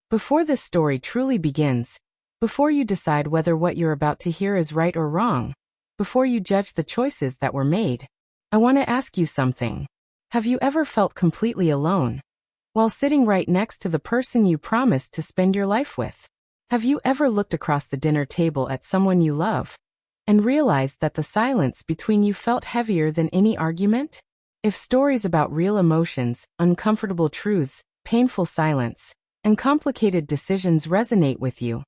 Before this story truly begins, before you decide whether what you're about to hear is right or wrong, before you judge the choices that were made, I want to ask you something. Have you ever felt completely alone while sitting right next to the person you promised to spend your life with? Have you ever looked across the dinner table at someone you love and realized that the silence between you felt heavier than any argument? If stories about real emotions, uncomfortable truths, painful silence, and complicated decisions resonate with you,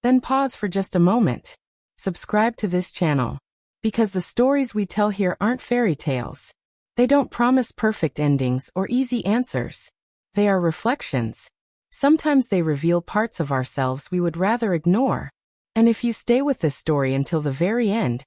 then pause for just a moment. Subscribe to this channel, because the stories we tell here aren't fairy tales. They don't promise perfect endings or easy answers. They are reflections. Sometimes they reveal parts of ourselves we would rather ignore. And if you stay with this story until the very end,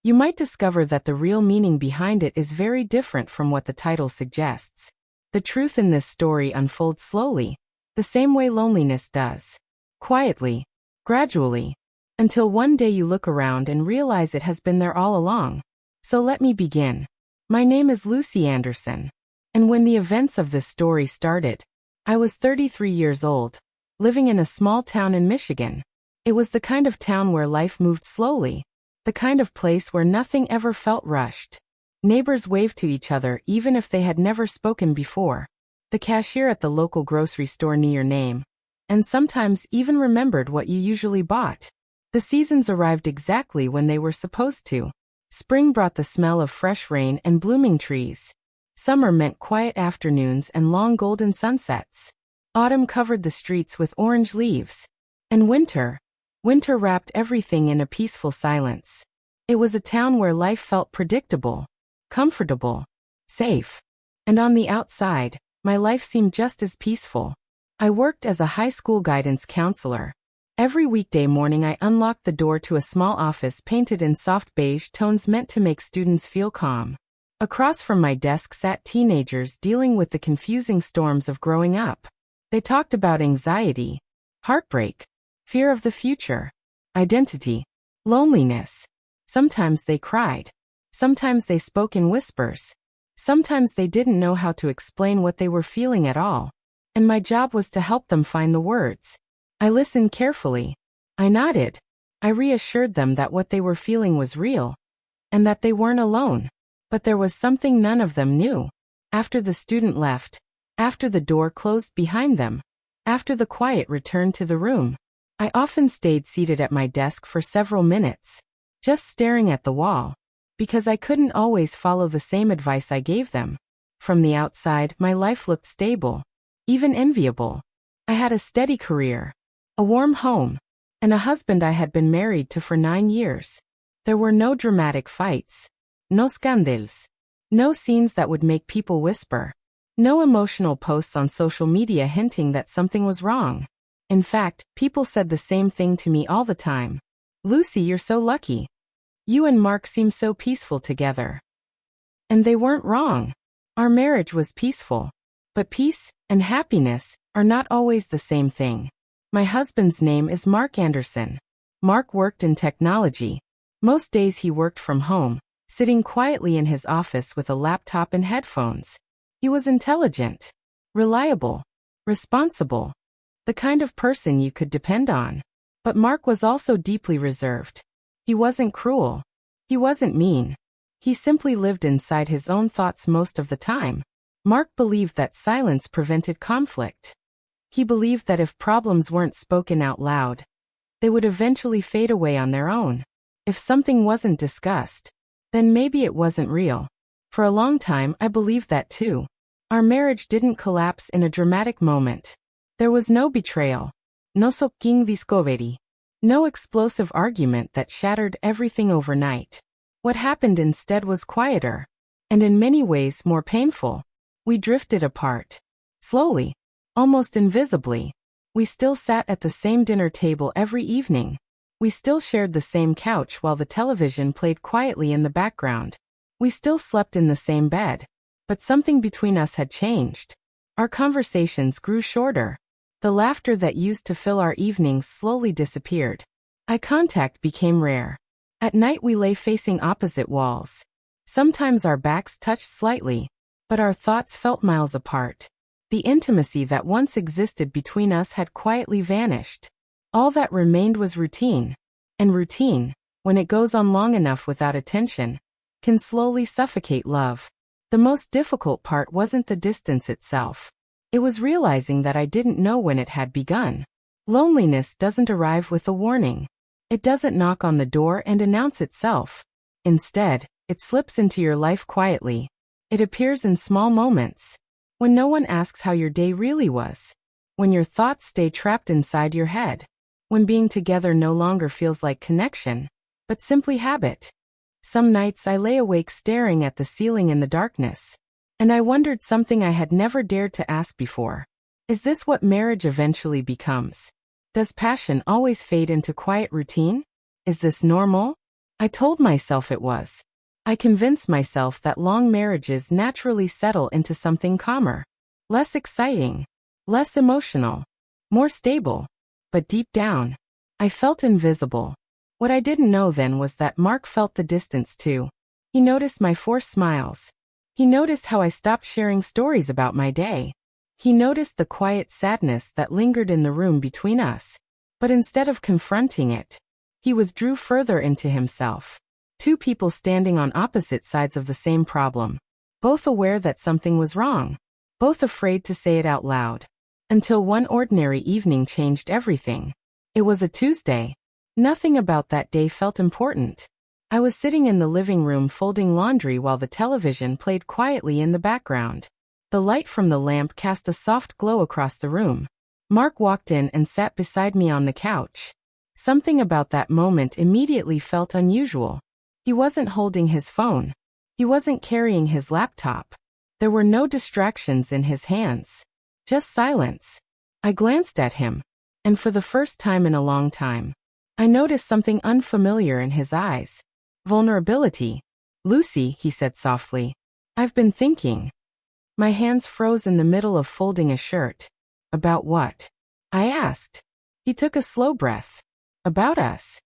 you might discover that the real meaning behind it is very different from what the title suggests. The truth in this story unfolds slowly, the same way loneliness does. Quietly, gradually, until one day you look around and realize it has been there all along. So let me begin. My name is Lucy Anderson, and when the events of this story started, I was 33 years old, living in a small town in Michigan. It was the kind of town where life moved slowly, the kind of place where nothing ever felt rushed. Neighbors waved to each other even if they had never spoken before. The cashier at the local grocery store knew your name, and sometimes even remembered what you usually bought. The seasons arrived exactly when they were supposed to. Spring brought the smell of fresh rain and blooming trees. Summer meant quiet afternoons and long golden sunsets. Autumn covered the streets with orange leaves. And winter wrapped everything in a peaceful silence. It was a town where life felt predictable, comfortable, safe. And on the outside, my life seemed just as peaceful. I worked as a high school guidance counselor. Every weekday morning I unlocked the door to a small office painted in soft beige tones meant to make students feel calm. Across from my desk sat teenagers dealing with the confusing storms of growing up. They talked about anxiety, heartbreak, fear of the future, identity, loneliness. Sometimes they cried. Sometimes they spoke in whispers. Sometimes they didn't know how to explain what they were feeling at all. And my job was to help them find the words. I listened carefully. I nodded. I reassured them that what they were feeling was real, and that they weren't alone. But there was something none of them knew. After the student left, after the door closed behind them, after the quiet returned to the room, I often stayed seated at my desk for several minutes, just staring at the wall, because I couldn't always follow the same advice I gave them. From the outside, my life looked stable, even enviable. I had a steady career, a warm home, and a husband I had been married to for 9 years. There were no dramatic fights, no scandals, no scenes that would make people whisper, no emotional posts on social media hinting that something was wrong. In fact, people said the same thing to me all the time. Lucy, you're so lucky. You and Mark seem so peaceful together. And they weren't wrong. Our marriage was peaceful. But peace and happiness are not always the same thing. My husband's name is Mark Anderson. Mark worked in technology. Most days he worked from home, sitting quietly in his office with a laptop and headphones. He was intelligent, reliable, responsible, the kind of person you could depend on. But Mark was also deeply reserved. He wasn't cruel. He wasn't mean. He simply lived inside his own thoughts most of the time. Mark believed that silence prevented conflict. He believed that if problems weren't spoken out loud, they would eventually fade away on their own. If something wasn't discussed, then maybe it wasn't real. For a long time, I believed that too. Our marriage didn't collapse in a dramatic moment. There was no betrayal, no sokking discovery, no explosive argument that shattered everything overnight. What happened instead was quieter, and in many ways more painful. We drifted apart. Slowly, almost invisibly. We still sat at the same dinner table every evening. We still shared the same couch while the television played quietly in the background. We still slept in the same bed. But something between us had changed. Our conversations grew shorter. The laughter that used to fill our evenings slowly disappeared. Eye contact became rare. At night we lay facing opposite walls. Sometimes our backs touched slightly, but our thoughts felt miles apart. The intimacy that once existed between us had quietly vanished. All that remained was routine. And routine, when it goes on long enough without attention, can slowly suffocate love. The most difficult part wasn't the distance itself. It was realizing that I didn't know when it had begun. Loneliness doesn't arrive with a warning. It doesn't knock on the door and announce itself. Instead, it slips into your life quietly. It appears in small moments. When no one asks how your day really was. When your thoughts stay trapped inside your head. When being together no longer feels like connection, but simply habit. Some nights I lay awake staring at the ceiling in the darkness. And I wondered something I had never dared to ask before. Is this what marriage eventually becomes? Does passion always fade into quiet routine? Is this normal? I told myself it was. I convinced myself that long marriages naturally settle into something calmer. Less exciting. Less emotional. More stable. But deep down, I felt invisible. What I didn't know then was that Mark felt the distance too. He noticed my forced smiles. He noticed how I stopped sharing stories about my day. He noticed the quiet sadness that lingered in the room between us. But instead of confronting it, he withdrew further into himself. Two people standing on opposite sides of the same problem. Both aware that something was wrong. Both afraid to say it out loud. Until one ordinary evening changed everything. It was a Tuesday. Nothing about that day felt important. I was sitting in the living room folding laundry while the television played quietly in the background. The light from the lamp cast a soft glow across the room. Mark walked in and sat beside me on the couch. Something about that moment immediately felt unusual. He wasn't holding his phone. He wasn't carrying his laptop. There were no distractions in his hands. Just silence. I glanced at him. And for the first time in a long time, I noticed something unfamiliar in his eyes. Vulnerability. Lucy, he said softly. I've been thinking. My hands froze in the middle of folding a shirt. About what? I asked. He took a slow breath. About us.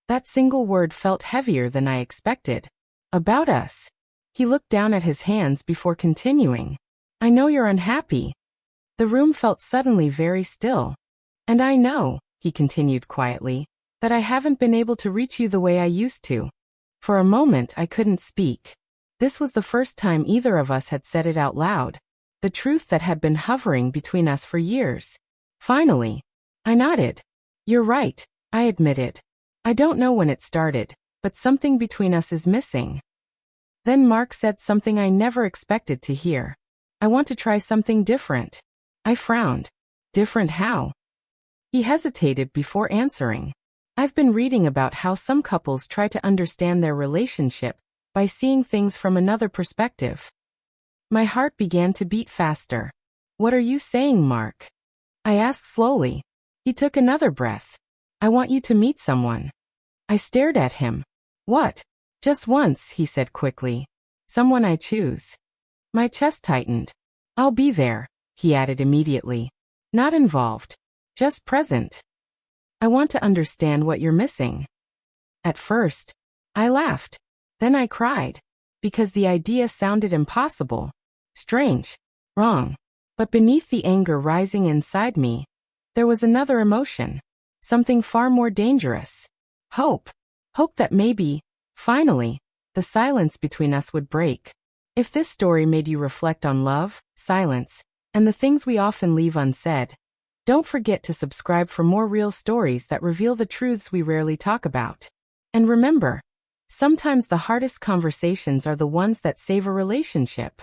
That single word felt heavier than I expected. About us. He looked down at his hands before continuing. I know you're unhappy. The room felt suddenly very still. And I know, he continued quietly, that I haven't been able to reach you the way I used to. For a moment I couldn't speak. This was the first time either of us had said it out loud. The truth that had been hovering between us for years. Finally, I nodded. You're right, I admitted. I don't know when it started, but something between us is missing. Then Mark said something I never expected to hear. I want to try something different. I frowned. Different how? He hesitated before answering. I've been reading about how some couples try to understand their relationship by seeing things from another perspective. My heart began to beat faster. What are you saying, Mark? I asked slowly. He took another breath. I want you to meet someone. I stared at him. What? Just once, he said quickly. Someone I choose. My chest tightened. I'll be there, he added immediately. Not involved. Just present. I want to understand what you're missing. At first, I laughed. Then I cried. Because the idea sounded impossible. Strange. Wrong. But beneath the anger rising inside me, there was another emotion. Something far more dangerous. Hope. Hope that maybe, finally, the silence between us would break. If this story made you reflect on love, silence, and the things we often leave unsaid, don't forget to subscribe for more real stories that reveal the truths we rarely talk about. And remember, sometimes the hardest conversations are the ones that save a relationship.